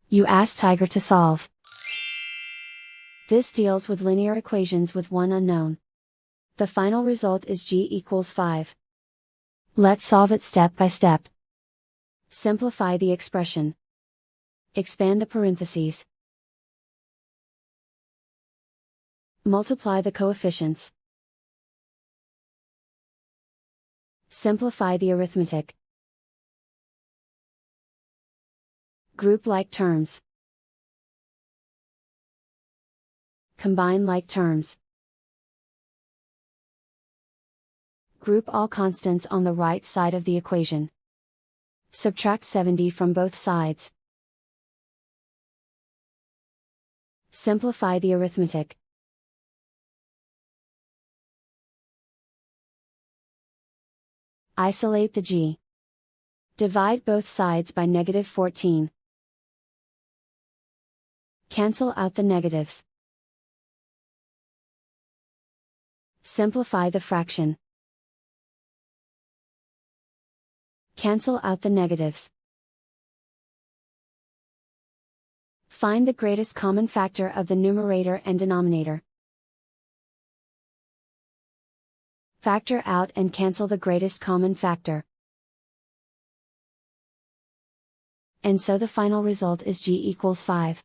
You ask Tiger to solve. This deals with linear equations with one unknown. The final result is g equals 5. Let's solve it step by step. Simplify the expression. Expand the parentheses. Multiply the coefficients. Simplify the arithmetic. Group like terms. Combine like terms. Group all constants on the right side of the equation. Subtract 70 from both sides. Simplify the arithmetic. Isolate the g. Divide both sides by -14. Cancel out the negatives. Simplify the fraction. Cancel out the negatives. Find the greatest common factor of the numerator and denominator. Factor out and cancel the greatest common factor. And so the final result is g equals 5.